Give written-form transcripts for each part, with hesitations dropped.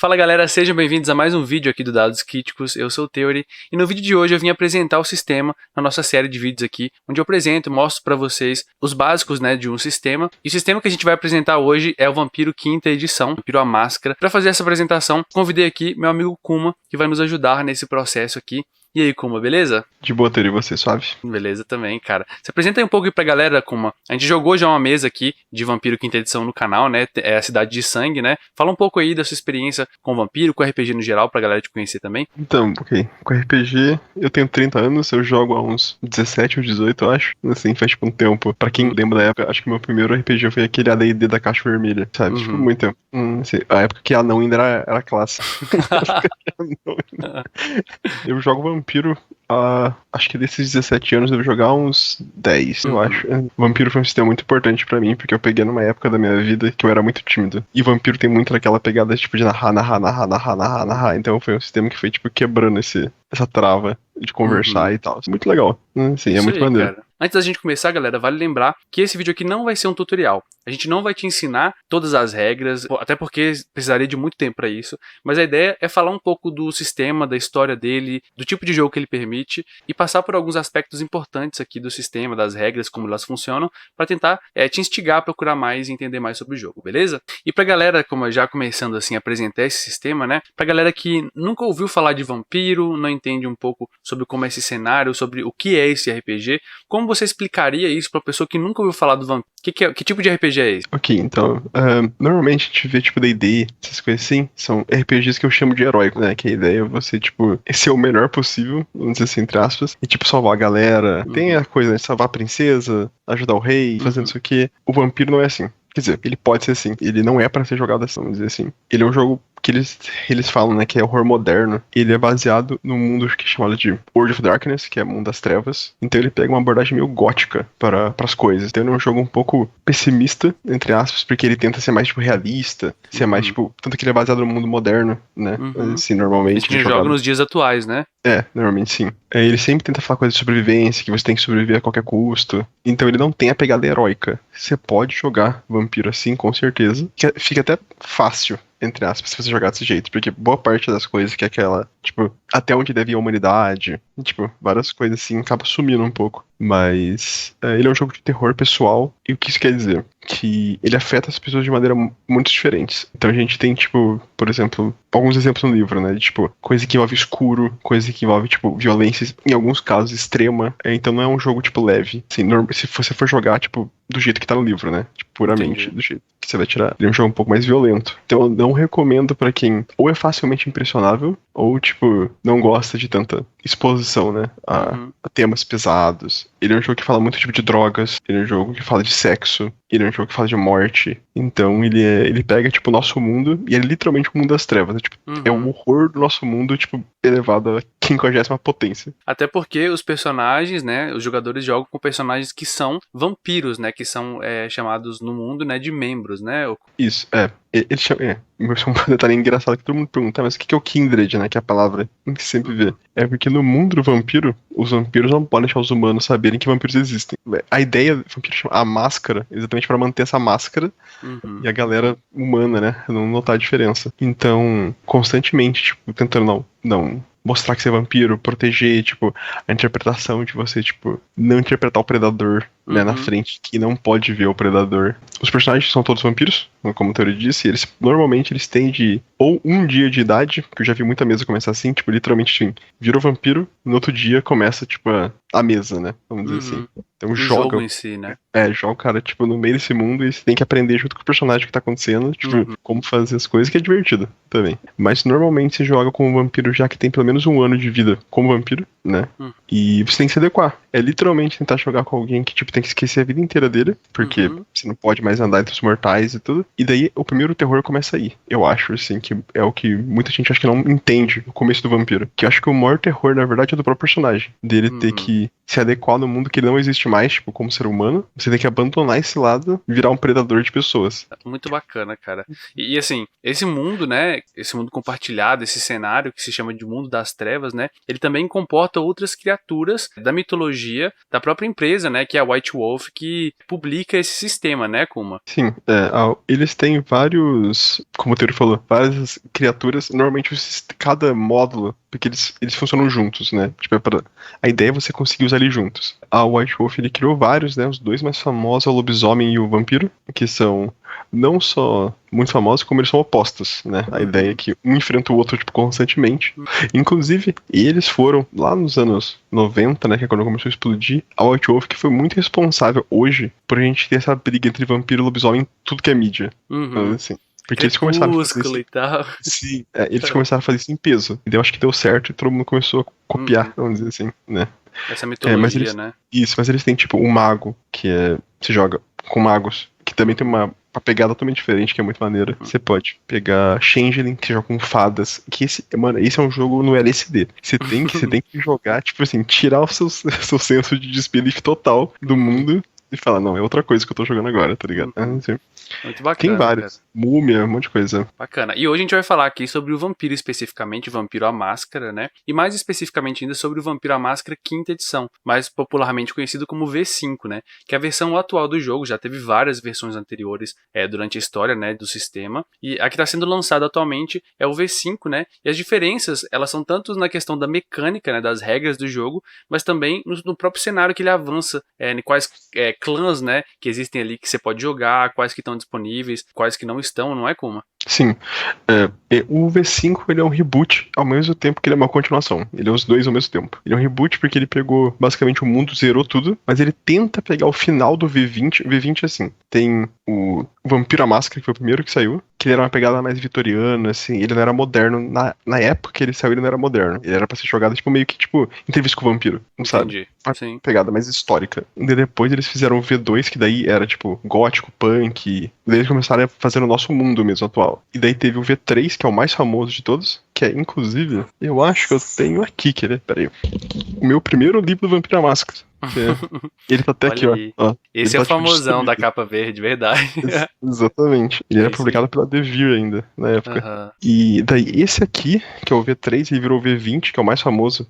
Fala galera, sejam bem-vindos a mais um vídeo aqui do Dados Críticos, eu sou o Theory, e no vídeo de hoje eu vim apresentar o sistema na nossa série de vídeos aqui, onde eu apresento e mostro para vocês os básicos, de um sistema. E o sistema que a gente vai apresentar hoje é o Vampiro Quinta Edição, Vampiro a Máscara. Para fazer essa apresentação, convidei aqui meu amigo Kuma, que vai nos ajudar nesse processo aqui. E aí, Kuma, beleza? De boa, Theory, você, suave? Beleza também, cara. Se apresenta aí um pouco aí pra galera, Kuma. A gente jogou já uma mesa aqui de Vampiro Quinta Edição no canal, né? É a Cidade de Sangue, né? Fala um pouco aí da sua experiência com Vampiro, com RPG no geral, pra galera te conhecer também. Então, ok. Com RPG, eu tenho 30 anos, eu jogo há uns 17 ou 18, eu acho. Assim, faz tipo um tempo. Pra quem lembra da época, acho que meu primeiro RPG foi aquele AD&D da Caixa Vermelha, sabe? Tipo, muito tempo. Assim, a época que anão ainda era classe. Eu jogo Vampiro. Acho que desses 17 anos eu devo jogar uns 10, eu acho. Vampiro foi um sistema muito importante pra mim, porque eu peguei numa época da minha vida que eu era muito tímido. E Vampiro tem muito daquela pegada tipo de narrar. Então foi um sistema que foi tipo quebrando essa trava de conversar e tal. Muito legal. Sim, é muito maneiro. Cara. Antes da gente começar, galera, vale lembrar que esse vídeo aqui não vai ser um tutorial. A gente não vai te ensinar todas as regras, até porque precisaria de muito tempo para isso. Mas a ideia é falar um pouco do sistema, da história dele, do tipo de jogo que ele permite e passar por alguns aspectos importantes aqui do sistema, das regras, como elas funcionam, para tentar te instigar a procurar mais e entender mais sobre o jogo, beleza? E pra galera, como já começando assim a apresentar esse sistema, né? Pra galera que nunca ouviu falar de Vampiro, não entende um pouco sobre como é esse cenário, sobre o que é esse RPG, como você explicaria isso pra pessoa que nunca ouviu falar do Vampiro? Que tipo de RPG é esse? Ok, então, normalmente a gente vê, tipo, D&D, essas coisas assim, são RPGs que eu chamo de heróico, né, que a ideia é você, tipo, ser o melhor possível, vamos dizer assim, entre aspas, e, tipo, salvar a galera. Tem a coisa, né, salvar a princesa, ajudar o rei, fazendo isso aqui. O Vampiro não é assim. Quer dizer, ele pode ser assim, ele não é pra ser jogado assim, vamos dizer assim. Ele é um jogo que eles falam, né, que é horror moderno. Ele é baseado no mundo que é chamado de World of Darkness, que é o mundo das trevas. Então ele pega uma abordagem meio gótica para as coisas. Então ele é um jogo um pouco pessimista, entre aspas, porque ele tenta ser mais, tipo, realista, ser mais, tipo, tanto que ele é baseado no mundo moderno, né, assim, normalmente. A gente joga nos dias atuais, né? Normalmente sim. Ele sempre tenta falar coisa de sobrevivência, que você tem que sobreviver a qualquer custo. Então ele não tem a pegada heróica. Você pode jogar Vampiro assim, com certeza. Fica até fácil, entre aspas, se você jogar desse jeito. Porque boa parte das coisas que é aquela, tipo, até onde deve ir a humanidade, tipo, várias coisas assim, acaba sumindo um pouco. Mas ele é um jogo de terror pessoal. E o que isso quer dizer? Que ele afeta as pessoas de maneira muito diferentes. Então a gente tem, tipo, por exemplo, alguns exemplos no livro, né? De, tipo, coisa que envolve escuro, coisa que envolve, tipo, violência, em alguns casos, extrema. Então não é um jogo, tipo, leve. Assim, se você for jogar, tipo, do jeito que tá no livro, né? Tipo, puramente, do jeito que você vai tirar. Ele é um jogo um pouco mais violento. Então eu não recomendo pra quem ou é facilmente impressionável, ou, tipo, não gosta de tanta exposição, né? A temas pesados. Ele é um jogo que fala muito, tipo, de drogas. Ele é um jogo que fala de sexo. Ele é um jogo que fala de morte. Então ele pega, tipo, o nosso mundo e é literalmente o mundo das trevas. É o horror do nosso mundo, tipo, elevado a 50ª potência. Até porque os personagens, né, os jogadores jogam com personagens que são vampiros, né, que são chamados no mundo, né, de membros, né? Isso, ele chama, isso é um detalhe engraçado que todo mundo pergunta, mas o que é o Kindred, né, que é a palavra que sempre vê. É porque no mundo do vampiro, os vampiros não podem deixar os humanos saberem que vampiros existem. A ideia do vampiro chama a máscara, exatamente pra manter essa máscara e a galera humana, né, não notar a diferença. Então, constantemente, tipo, tentando não mostrar que você é vampiro, proteger, tipo, a interpretação de você, tipo, não interpretar o predador, né, na frente, que não pode ver o predador. Os personagens são todos vampiros, como a Theory disse, e normalmente eles têm ou um dia de idade, que eu já vi muita mesa começar assim, tipo, literalmente, assim, virou vampiro, no outro dia começa, tipo, a mesa, né, vamos dizer assim. Então joga. O jogo em si, né? Joga o cara, tipo, no meio desse mundo e você tem que aprender junto com o personagem que tá acontecendo, tipo, como fazer as coisas, que é divertido também. Mas normalmente você joga com um vampiro já que tem pelo menos um ano de vida como vampiro, né? E você tem que se adequar. É literalmente tentar jogar com alguém que, tipo, tem que esquecer a vida inteira dele, porque você não pode mais andar entre os mortais e tudo. E daí o primeiro terror começa aí. Eu acho, assim, que é o que muita gente acha que não entende o começo do vampiro. Que eu acho que o maior terror, na verdade, é do próprio personagem. Dele ter que se adequar no mundo que ele não existe mais, tipo, como ser humano, você tem que abandonar esse lado e virar um predador de pessoas. Muito bacana, cara. E assim, esse mundo, né, esse mundo compartilhado, esse cenário que se chama de mundo das trevas, né, ele também comporta outras criaturas da mitologia da própria empresa, né, que é a White Wolf, que publica esse sistema, né, Kuma? Sim, eles têm vários, como o Teori falou, várias criaturas, normalmente cada módulo, porque eles funcionam juntos, né, tipo, a ideia é você conseguir usar eles juntos. A White Wolf, ele criou vários, né, os dois mais famosos, o lobisomem e o vampiro, que são não só muito famosos, como eles são opostos, né? A ideia é que um enfrenta o outro, tipo, constantemente. Inclusive, eles foram, lá nos anos 90, né, que é quando começou a explodir, a White Wolf, que foi muito responsável hoje por a gente ter essa briga entre vampiro e lobisomem em tudo que é mídia. Assim. Porque eles começaram a fazer isso. E tal. Sim, eles começaram a fazer isso em peso. E eu acho que deu certo e todo mundo começou a copiar, vamos dizer assim, né? Essa mitologia, né? Isso, mas eles têm, tipo, um mago, que se joga com magos, que também tem uma pegada totalmente diferente, que é muito maneira. Você pode pegar Changeling, que joga com fadas, que esse é um jogo no LSD. Você tem que jogar, tipo assim, tirar o seu senso de desbelief total do mundo e falar, não, é outra coisa que eu tô jogando agora, tá ligado? Assim. Muito bacana. Tem vários. Cara. Múmia, um monte de coisa. Bacana. E hoje a gente vai falar aqui sobre o Vampiro especificamente, o Vampiro à Máscara, né? E mais especificamente ainda sobre o Vampiro à Máscara quinta edição, mais popularmente conhecido como V5, né? Que é a versão atual do jogo, já teve várias versões anteriores durante a história, né, do sistema. E a que está sendo lançada atualmente é o V5, né? E as diferenças, elas são tanto na questão da mecânica, né, das regras do jogo, mas também no próprio cenário que ele avança, em quais clãs, né, que existem ali que você pode jogar, quais que estão disponíveis, quais que não estão, não é, Kuma? Sim. O V5 ele é um reboot ao mesmo tempo que ele é uma continuação. Ele é os dois ao mesmo tempo. Ele é um reboot porque ele pegou basicamente o mundo, zerou tudo, mas ele tenta pegar o final do V20. O V20 é assim, tem o Vampiro à Máscara, que foi o primeiro que saiu, que ele era uma pegada mais vitoriana, assim, ele não era moderno. Na época que ele saiu, ele não era moderno. Ele era pra ser jogado, tipo, meio que, tipo, entrevista com o vampiro, não sabe? Uma Sim. pegada mais histórica. E depois eles fizeram o V2, que daí era, tipo, gótico, punk. Daí eles começaram a fazer o nosso mundo mesmo atual. E daí teve o V3, que é o mais famoso de todos, que é, inclusive, eu acho que eu tenho aqui, quer ver? Peraí. O meu primeiro livro do Vampiro à Máscara. Ele tá até aqui, ó. Esse é o famosão da capa verde, verdade. Exatamente. Ele era publicado pela Devir ainda, na época. E daí, esse aqui, que é o V3, ele virou o V20, que é o mais famoso,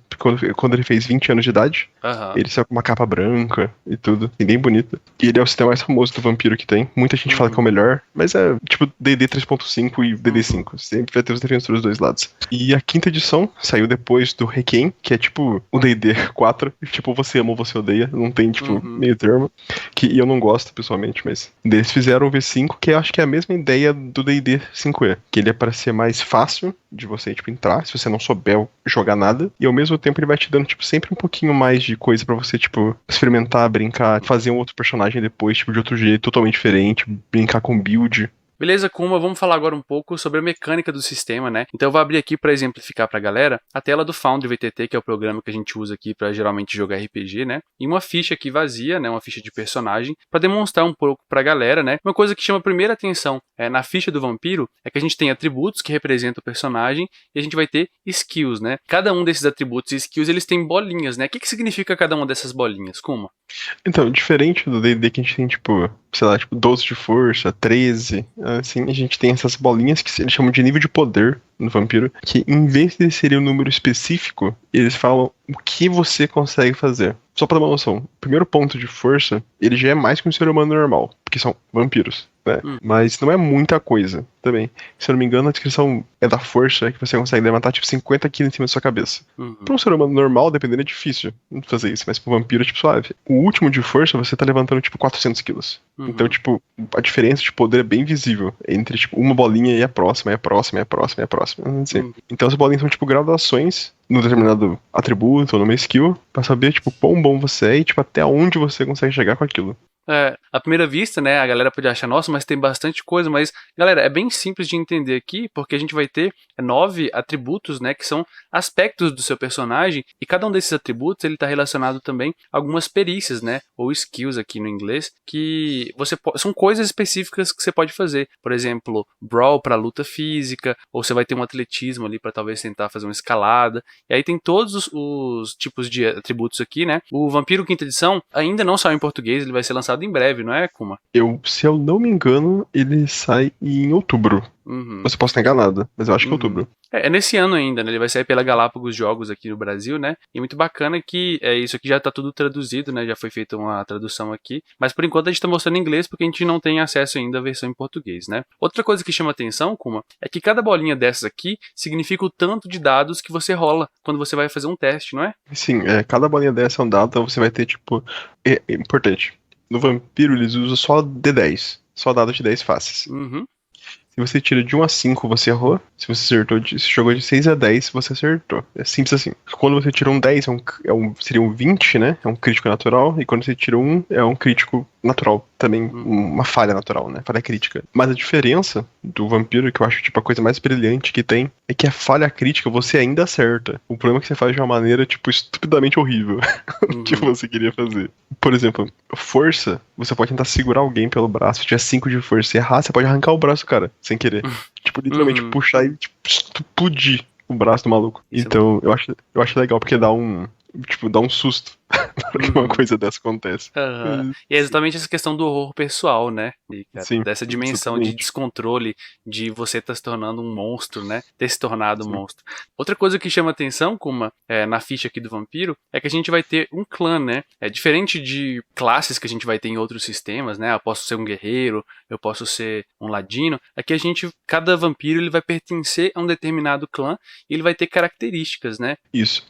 quando ele fez 20 anos de idade. Ele saiu com uma capa branca e tudo, e bem bonita. E ele é o sistema mais famoso do vampiro que tem. Muita gente fala que é o melhor, mas é tipo D&D 3.5 e D&D 5. Sempre vai ter os defensores dos dois lados. E a quinta edição saiu depois do Requiem, que é tipo o D&D 4. Tipo, você ama ou você odeia. Não tem, tipo, meio termo. Que eu não gosto, pessoalmente, mas... Eles fizeram o V5, que eu acho que é a mesma ideia do D&D 5e. Que ele é para ser mais fácil de você, tipo, entrar, se você não souber jogar nada. E ao mesmo tempo ele vai te dando, tipo, sempre um pouquinho mais de coisa pra você, tipo, experimentar, brincar, fazer um outro personagem depois, tipo, de outro jeito, totalmente diferente, brincar com build. Beleza, Kuma, vamos falar agora um pouco sobre a mecânica do sistema, né? Então eu vou abrir aqui para exemplificar pra galera a tela do Foundry VTT, que é o programa que a gente usa aqui para geralmente jogar RPG, né? E uma ficha aqui vazia, né? Uma ficha de personagem, para demonstrar um pouco pra galera, né? Uma coisa que chama a primeira atenção na ficha do vampiro é que a gente tem atributos que representam o personagem e a gente vai ter skills, né? Cada um desses atributos e skills, eles têm bolinhas, né? O que significa cada uma dessas bolinhas, Kuma? Então, diferente do D&D que a gente tem, tipo, sei lá, tipo, 12 de força, 13, assim, a gente tem essas bolinhas que eles chamam de nível de poder no vampiro, que em vez de serem um número específico, eles falam o que você consegue fazer. Só pra dar uma noção, o primeiro ponto de força, ele já é mais que um ser humano normal, porque são vampiros, né? Mas não é muita coisa também. Se eu não me engano, a descrição é da força, que você consegue levantar, tipo, 50 quilos em cima da sua cabeça. Pra um ser humano normal, dependendo, é difícil fazer isso, mas pro vampiro é, tipo, suave. O último de força, você tá levantando, tipo, 400 quilos. Então, tipo, a diferença de poder é bem visível entre, tipo, uma bolinha e a próxima, e a próxima, e a próxima, e a próxima. Assim. Então, as bolinhas são, tipo, graduações no determinado atributo ou numa skill, pra saber, tipo, quão bom você é e, tipo, até onde você consegue chegar com aquilo. À primeira vista, né, a galera pode achar, nossa, mas tem bastante coisa, mas, galera, é bem simples de entender aqui, porque a gente vai ter 9 atributos, né, que são aspectos do seu personagem, e cada um desses atributos, ele tá relacionado também a algumas perícias, né, ou skills aqui no inglês, que são coisas específicas que você pode fazer. Por exemplo, brawl para luta física, ou você vai ter um atletismo ali para talvez tentar fazer uma escalada, e aí tem todos os tipos de atributos aqui, né. O Vampiro Quinta Edição ainda não saiu em português, ele vai ser lançado em breve, não é, Kuma? Se eu não me engano, ele sai em outubro. Uhum. Você pode estar enganado, mas eu acho que é outubro. É nesse ano ainda, né? Ele vai sair pela Galápagos Jogos aqui no Brasil, né? E muito bacana que isso aqui já tá tudo traduzido, né? Já foi feita uma tradução aqui. Mas por enquanto a gente tá mostrando em inglês porque a gente não tem acesso ainda à versão em português, né? Outra coisa que chama atenção, Kuma, é que cada bolinha dessas aqui significa o tanto de dados que você rola quando você vai fazer um teste, não é? Sim, cada bolinha dessa é um dado, então você vai ter, tipo. É importante. No Vampiro eles usam só D10. Só dados de 10 faces. Uhum. Se você tira de 1 a 5, você errou. Se você se jogou de 6 a 10, você acertou. É simples assim. Quando você tira um 10, seria um 20, né? É um crítico natural. E quando você tira um, é um crítico natural. Também uma falha natural, né? Falha crítica. Mas a diferença do vampiro, que eu acho tipo a coisa mais brilhante que tem, é que a falha crítica você ainda acerta. O problema é que você faz de uma maneira, tipo, estupidamente horrível. Que você queria fazer. Por exemplo, força, você pode tentar segurar alguém pelo braço. Se tiver 5 de força e errar, você pode arrancar o braço, cara, sem querer. Tipo, literalmente puxar e tipo, explodir o braço do maluco. Então, eu acho legal, porque dá um susto que uma coisa dessa acontece. E é exatamente essa questão do horror pessoal, né? Sim, dessa dimensão de descontrole, de você estar se tornando um monstro, né? Ter se tornado um monstro. Outra coisa que chama atenção, Kuma, na ficha aqui do vampiro, é que a gente vai ter um clã, né? É diferente de classes que a gente vai ter em outros sistemas, né? Eu posso ser um guerreiro, eu posso ser um ladino. Aqui cada vampiro ele vai pertencer a um determinado clã e ele vai ter características, né? Isso.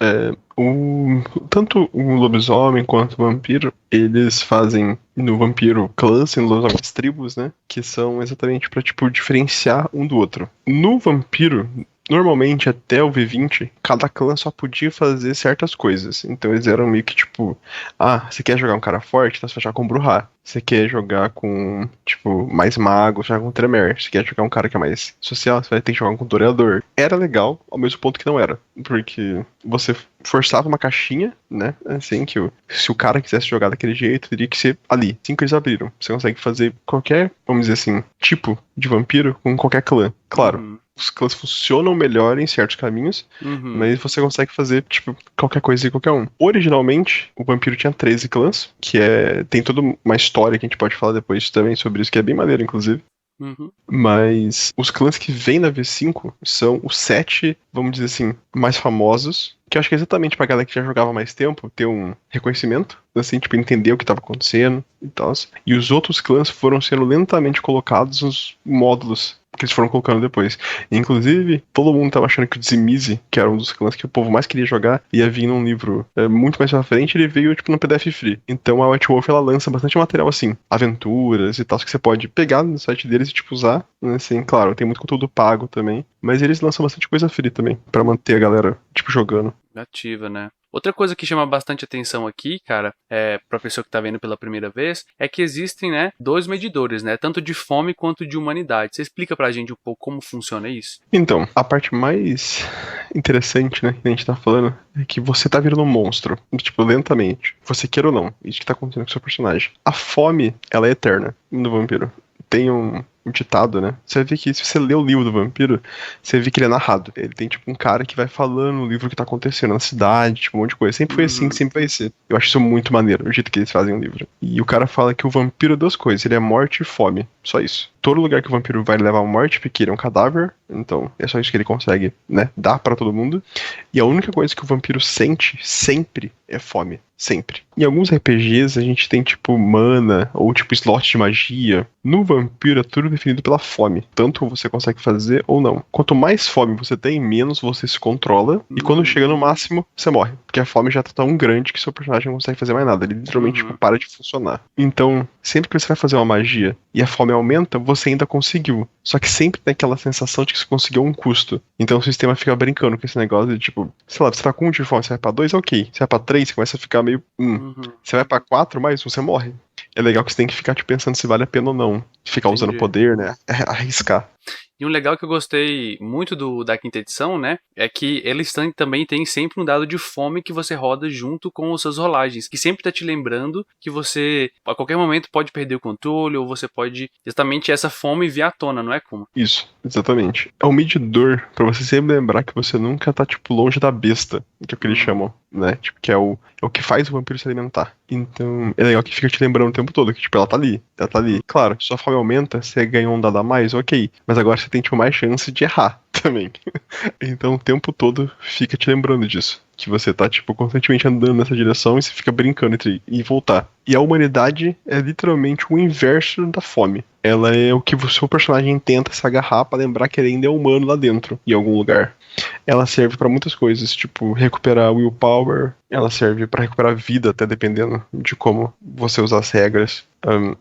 Tanto o lobisomem quanto o vampiro, eles fazem no vampiro clãs e no lobisomem as tribos, né? Que são exatamente pra, tipo, diferenciar um do outro. No vampiro, normalmente até o V20, cada clã só podia fazer certas coisas. Então eles eram meio que tipo, você quer jogar um cara forte? Então você vai jogar com Bruhá. Você quer jogar com, tipo, mais mago, você vai jogar com Tremere. Você quer jogar um cara que é mais social, você vai ter que jogar com Toreador. Era legal, ao mesmo ponto que não era. Porque você forçava uma caixinha, né? Assim, que se o cara quisesse jogar daquele jeito, teria que ser ali. Assim que eles abriram. Você consegue fazer qualquer, vamos dizer assim, tipo de vampiro com qualquer clã. Claro. Os clãs funcionam melhor em certos caminhos, mas você consegue fazer, tipo, qualquer coisa e qualquer um. Originalmente, o vampiro tinha 13 clãs, que tem toda uma história que a gente pode falar depois também sobre isso, que é bem maneiro, inclusive. Mas os clãs que vêm na V5 são os 7, vamos dizer assim, mais famosos, que eu acho que é exatamente pra galera que já jogava mais tempo ter um reconhecimento, assim, tipo, entender o que tava acontecendo e tal. E os outros clãs foram sendo lentamente colocados nos módulos que eles foram colocando depois. Inclusive, todo mundo tava achando que o Tzimizi, que era um dos clãs que o povo mais queria jogar, ia vir num livro muito mais pra frente, ele veio, tipo, no PDF free. Então a White Wolf, ela lança bastante material, assim, aventuras e tal, que você pode pegar no site deles e, tipo, usar. Assim, claro, tem muito conteúdo pago também, mas eles lançam bastante coisa free também, pra manter a galera, tipo, jogando. Ativa, né? Outra coisa que chama bastante atenção aqui, cara, pra pessoa que tá vendo pela primeira vez, é que existem, né, 2 medidores, né, tanto de fome quanto de humanidade. Você explica pra gente um pouco como funciona isso? Então, a parte mais interessante, né, que a gente tá falando, é que você tá virando um monstro, tipo, lentamente. Você queira ou não, isso que tá acontecendo com o seu personagem. A fome, ela é eterna no vampiro. Tem um ditado, né? Você vai ver que se você lê o livro do vampiro, você vê que ele é narrado. Ele tem, tipo, um cara que vai falando no livro o que tá acontecendo na cidade, tipo, um monte de coisa. Sempre foi assim, sempre vai ser. Eu acho isso muito maneiro, o jeito que eles fazem o livro. E o cara fala que o vampiro é 2 coisas, ele é morte e fome. Só isso. Todo lugar que o vampiro vai levar morte, porque ele é um cadáver, então é só isso que ele consegue, né, dar pra todo mundo. E a única coisa que o vampiro sente, sempre, é fome. Sempre. Em alguns RPGs a gente tem, tipo, mana, ou tipo, slot de magia. No vampiro é tudo definido pela fome. Tanto você consegue fazer ou não. Quanto mais fome você tem, menos você se controla. E quando chega no máximo, você morre. Porque a fome já tá tão grande que seu personagem não consegue fazer mais nada. Ele literalmente, tipo, para de funcionar. Então, sempre que você vai fazer uma magia e a fome aumenta, você ainda conseguiu. Só que sempre tem aquela sensação de que você conseguiu um custo. Então o sistema fica brincando com esse negócio de, tipo, sei lá, você tá com 1 de fome, você vai pra 2, ok. Você vai pra 3, você começa a ficar meio... Você vai pra 4, mais 1, você morre. É legal que você tem que ficar, tipo, pensando se vale a pena ou não. Ficar usando Entendi. poder, né? Arriscar. E um legal que eu gostei muito da quinta edição, né, é que eles também tem sempre um dado de fome que você roda junto com as suas rolagens, que sempre tá te lembrando que você, a qualquer momento, pode perder o controle, ou você pode, justamente essa fome vir à tona, não é, Kuma? Isso, exatamente. É um medidor pra você sempre lembrar que você nunca tá, tipo, longe da besta, que é o que eles chamam, né? Tipo, que é o que faz o vampiro se alimentar. Então, é legal que fica te lembrando o tempo todo que, tipo, ela tá ali, ela tá ali. Claro, sua fome aumenta, você ganha um dado a mais, ok. Mas agora você tem, tipo, mais chance de errar também. Então, o tempo todo fica te lembrando disso. Que você tá, tipo, constantemente andando nessa direção e você fica brincando entre ir e voltar. E a humanidade é literalmente o inverso da fome. Ela é o que o seu personagem tenta se agarrar pra lembrar que ele ainda é humano lá dentro, em algum lugar. Ela serve pra muitas coisas, tipo recuperar willpower, ela serve pra recuperar vida, até dependendo de como você usar as regras.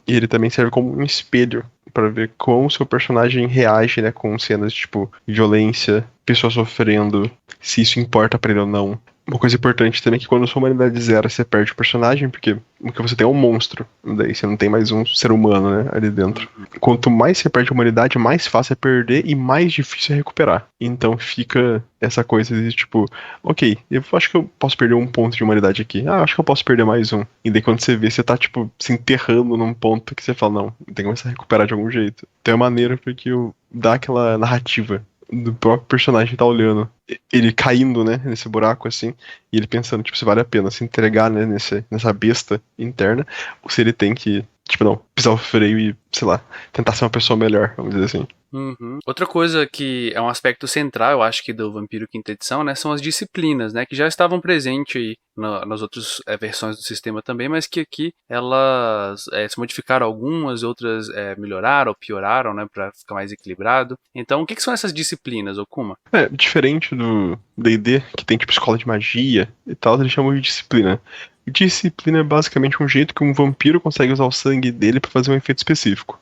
E ele também serve como um espelho pra ver como o seu personagem reage, né, com cenas tipo violência, pessoa sofrendo, se isso importa pra ele ou não. Uma coisa importante também é que quando a sua humanidade zera, você perde o personagem, porque o que você tem é um monstro. Daí você não tem mais um ser humano, né, ali dentro. Quanto mais você perde a humanidade, mais fácil é perder e mais difícil é recuperar. Então fica essa coisa de tipo, ok, eu acho que eu posso perder um ponto de humanidade aqui. Ah, acho que eu posso perder mais um. E daí quando você vê, você tá tipo se enterrando num ponto que você fala, não, tem que começar a recuperar de algum jeito. Então é maneiro porque dá aquela narrativa do próprio personagem tá olhando ele caindo, né, nesse buraco assim, e ele pensando, tipo, se vale a pena se entregar, né, nessa besta interna, ou se ele tem que, tipo, não, pisar o freio e, sei lá, tentar ser uma pessoa melhor, vamos dizer assim. Uhum. Outra coisa que é um aspecto central, eu acho que do Vampiro Quinta Edição, né, são as disciplinas, né, que já estavam presentes aí nas outras versões do sistema também, mas que aqui elas se modificaram algumas, outras melhoraram ou pioraram, né, para ficar mais equilibrado. Então, o que são essas disciplinas, Okuma? Diferente do D&D, que tem, tipo, escola de magia e tal, eles chamam de disciplina. Disciplina é basicamente um jeito que um vampiro consegue usar o sangue dele pra fazer um efeito específico.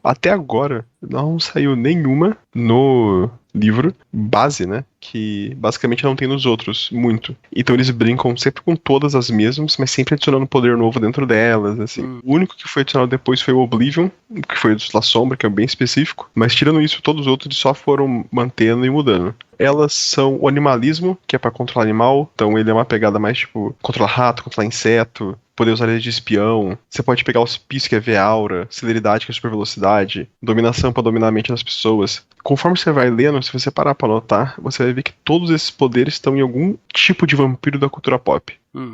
Até agora, não saiu nenhuma no livro base, né? Que basicamente não tem nos outros, muito. Então eles brincam sempre com todas as mesmas, mas sempre adicionando poder novo dentro delas, assim. O único que foi adicionado depois foi o Oblivion, que foi do La Sombra, que é bem específico. Mas tirando isso, todos os outros só foram mantendo e mudando. Elas são o animalismo, que é pra controlar animal. Então ele é uma pegada mais tipo controlar rato, controlar inseto, poder usar ele de espião. Você pode pegar auspício, que é ver aura, celeridade, que é super velocidade, dominação pra dominar a mente das pessoas. Conforme você vai lendo, se você parar pra notar, você vai ver que todos esses poderes estão em algum tipo de vampiro da cultura pop.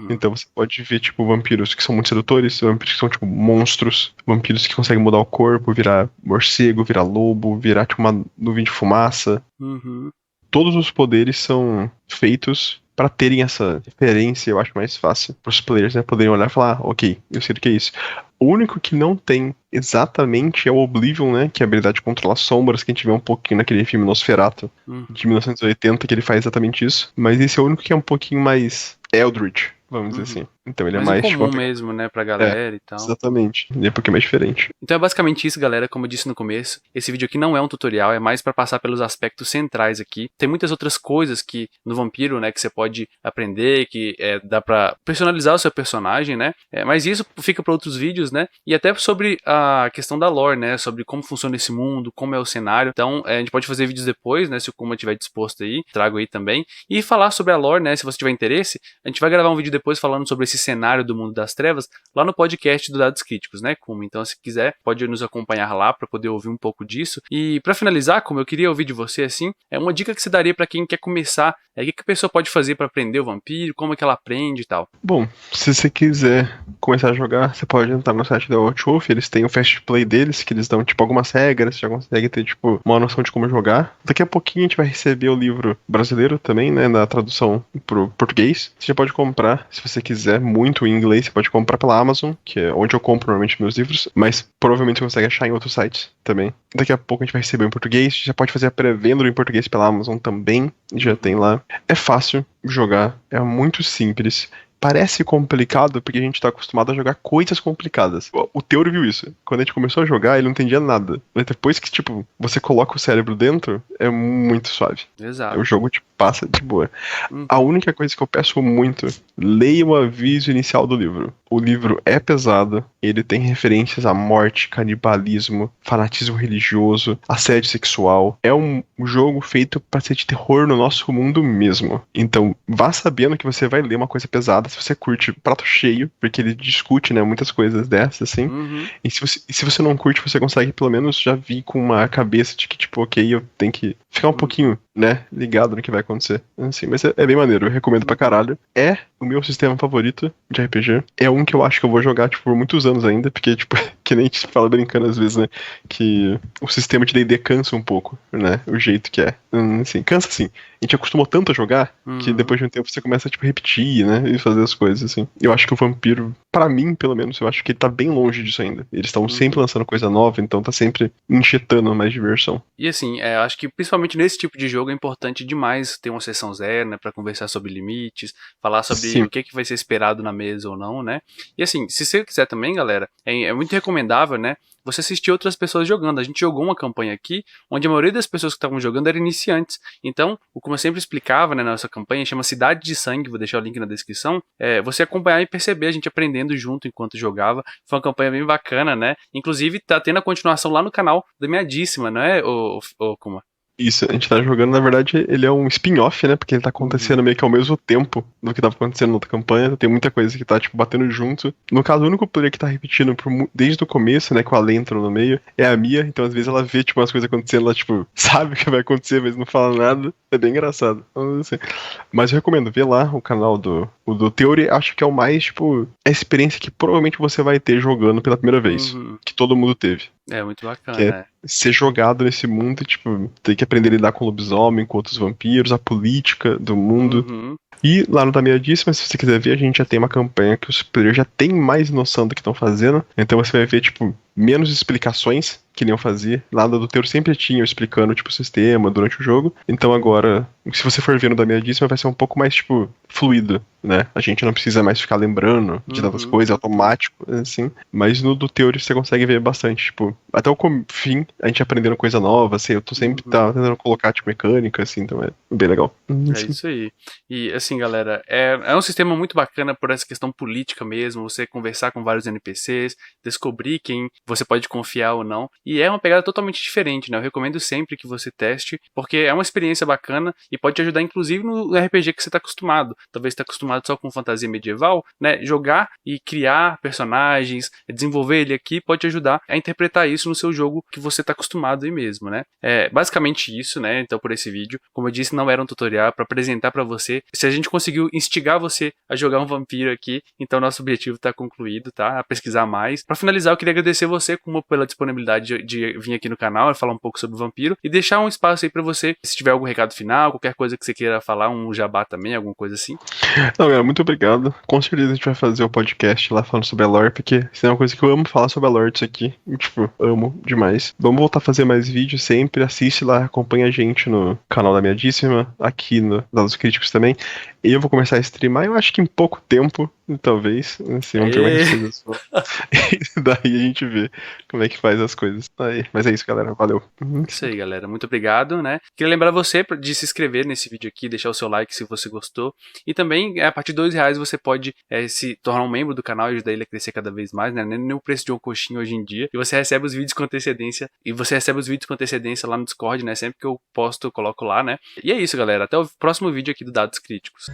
Então você pode ver, tipo, vampiros que são muito sedutores, vampiros que são, tipo, monstros, vampiros que conseguem mudar o corpo, virar morcego, virar lobo, virar, tipo, uma nuvem de fumaça. Todos os poderes são feitos pra terem essa referência, eu acho mais fácil pros players, né, poderem olhar e falar, ok, eu sei do que é isso. O único que não tem exatamente é o Oblivion, né, que é a habilidade de controlar sombras, que a gente vê um pouquinho naquele filme Nosferatu, de 1980, que ele faz exatamente isso. Mas esse é o único que é um pouquinho mais Eldritch, vamos dizer assim. Então ele é mais incomum tipo, mesmo, né, pra galera e tal. exatamente. Ele é um pouquinho mais diferente. Então é basicamente isso, galera, como eu disse no começo. Esse vídeo aqui não é um tutorial, é mais pra passar pelos aspectos centrais aqui. Tem muitas outras coisas que no Vampiro, né, que você pode aprender, que dá pra personalizar o seu personagem, né? Mas isso fica pra outros vídeos, né? E até sobre a questão da lore, né? Sobre como funciona esse mundo, como é o cenário. Então a gente pode fazer vídeos depois, né? Se o Kuma estiver disposto aí, trago aí também. E falar sobre a lore, né? Se você tiver interesse, a gente vai gravar um vídeo depois falando sobre esse cenário do mundo das trevas lá no podcast do Dados Críticos, né, Kuma? Então, se quiser, pode nos acompanhar lá para poder ouvir um pouco disso. E para finalizar, como eu queria ouvir de você assim, uma dica que você daria para quem quer começar, o que a pessoa pode fazer para aprender o vampiro, como é que ela aprende e tal? Bom, se você quiser começar a jogar, você pode entrar no site da Outwolf, eles têm o Fast Play deles, que eles dão, tipo, algumas regras, você já consegue ter, tipo, uma noção de como jogar. Daqui a pouquinho a gente vai receber o livro brasileiro também, né, na tradução pro português. Você já pode comprar, se você quiser, muito em inglês, você pode comprar pela Amazon, que é onde eu compro normalmente meus livros, mas provavelmente você consegue achar em outros sites também. Daqui a pouco a gente vai receber em português, já pode fazer a pré-venda em português pela Amazon também, já tem lá. É fácil jogar, é muito simples. Parece complicado porque a gente tá acostumado a jogar coisas complicadas. O Teoro viu isso. Quando a gente começou a jogar, ele não entendia nada. Mas depois que, tipo, você coloca o cérebro dentro, é muito suave. Exato. O jogo, tipo, passa de boa. Hum. A única coisa que eu peço muito, leia o aviso inicial do livro. O livro é pesado, ele tem referências à morte, canibalismo, fanatismo religioso, assédio sexual. É um jogo feito pra ser de terror no nosso mundo mesmo. Então, vá sabendo que você vai ler uma coisa pesada, se você curte prato cheio, porque ele discute, né, muitas coisas dessas, assim. Uhum. E se você não curte, você consegue pelo menos já vir com uma cabeça de que, tipo, ok, eu tenho que ficar um pouquinho, né, ligado no que vai acontecer. Assim, mas é bem maneiro, eu recomendo pra caralho. É o meu sistema favorito de RPG. É um que eu acho que eu vou jogar, tipo, por muitos anos ainda, porque, tipo, que nem a gente fala brincando às vezes, né, que o sistema de D&D cansa um pouco, né, o jeito que é. Assim, cansa assim. A gente acostumou tanto a jogar que depois de um tempo você começa a, tipo, repetir, né, e fazer as coisas, assim. Eu acho que o Vampiro, pra mim, pelo menos, eu acho que ele tá bem longe disso ainda. Eles estão sempre lançando coisa nova, então tá sempre injetando mais diversão. E assim, acho que principalmente nesse tipo de jogo é importante demais ter uma sessão zero, né, pra conversar sobre limites, falar sobre Sim. o que vai ser esperado na mesa ou não, né. E assim, se você quiser também, galera, é muito recomendável, né, você assistir outras pessoas jogando. A gente jogou uma campanha aqui, onde a maioria das pessoas que estavam jogando eram iniciantes. Então, como eu sempre explicava, né, na nossa campanha, chama Cidade de Sangue, vou deixar o link na descrição, você acompanhar e perceber a gente aprendendo junto enquanto jogava. Foi uma campanha bem bacana, né? Inclusive, tá tendo a continuação lá no canal da Miadíssima, não é, Kuma? Isso, a gente tá jogando, na verdade, ele é um spin-off, né? Porque ele tá acontecendo meio que ao mesmo tempo do que tava acontecendo na outra campanha. Tem muita coisa que tá, tipo, batendo junto. No caso, o único player que tá repetindo desde o começo, né? Com a Lê entrou no meio, é a Mia. Então, às vezes, ela vê, tipo, umas coisas acontecendo, ela, tipo, sabe o que vai acontecer, mas não fala nada. É bem engraçado. Então, assim. Mas eu recomendo ver lá o canal do Theory. Acho que é o mais, tipo, a experiência que provavelmente você vai ter jogando pela primeira vez. Que todo mundo teve. É muito Que é bacana, ser jogado nesse mundo e, tipo, ter que aprender a lidar com o lobisomem, com outros vampiros, a política do mundo. E lá no Tameadíssima, se você quiser ver, a gente já tem uma campanha que os players já têm mais noção do que estão fazendo. Então você vai ver, tipo, menos explicações que nem eu fazia. Lá no do Teuro sempre tinha eu explicando, tipo, o sistema durante o jogo. Então agora, se você for ver no Tameadíssima, vai ser um pouco mais, tipo, fluido, né? A gente não precisa mais ficar lembrando de tantas coisas, automático, assim. Mas no do Teuro você consegue ver bastante, tipo, até o fim, a gente aprendendo coisa nova, assim. Eu tô sempre tentando colocar, tipo, mecânica, assim, então é bem legal. É isso aí. E assim, galera, é um sistema muito bacana por essa questão política mesmo, você conversar com vários NPCs, descobrir quem você pode confiar ou não. E é uma pegada totalmente diferente, né? Eu recomendo sempre que você teste, porque é uma experiência bacana e pode te ajudar, inclusive, no RPG que você tá acostumado. Talvez você tá acostumado só com fantasia medieval, né? Jogar e criar personagens, desenvolver ele aqui, pode te ajudar a interpretar isso no seu jogo que você tá acostumado aí mesmo, né? É basicamente isso, né? Então, por esse vídeo, como eu disse, não era um tutorial para apresentar para você. Se a gente conseguiu instigar você a jogar um vampiro aqui, então nosso objetivo tá concluído, tá? A pesquisar mais. Para finalizar, eu queria agradecer você, Kuma, pela disponibilidade de vir aqui no canal e falar um pouco sobre o vampiro e deixar um espaço aí para você, se tiver algum recado final, qualquer coisa que você queira falar, um jabá também, alguma coisa assim. Não, galera, muito obrigado. Com certeza a gente vai fazer o podcast lá falando sobre a lore, porque isso é uma coisa que eu amo falar sobre a lore disso aqui. E, tipo, amo demais. Vamos voltar a fazer mais vídeos sempre. Assiste lá, acompanha a gente no canal da Miadíssima, aqui no Dados Críticos também. E eu vou começar a streamar, eu acho que em pouco tempo, talvez. Assim, vamos ter mais coisas. E daí a gente vê como é que faz as coisas. Aí. Mas é isso, galera. Valeu. Isso aí, galera. Muito obrigado, né? Queria lembrar você de se inscrever nesse vídeo aqui, deixar o seu like se você gostou. E também, a partir de R$2 você pode se tornar um membro do canal e ajudar ele a crescer cada vez mais, né? Nem o preço de um coxinho hoje em dia. E você recebe os vídeos com antecedência. Lá no Discord, né? Sempre que eu posto, eu coloco lá, né? E é isso, galera. Até o próximo vídeo aqui do Dados Críticos.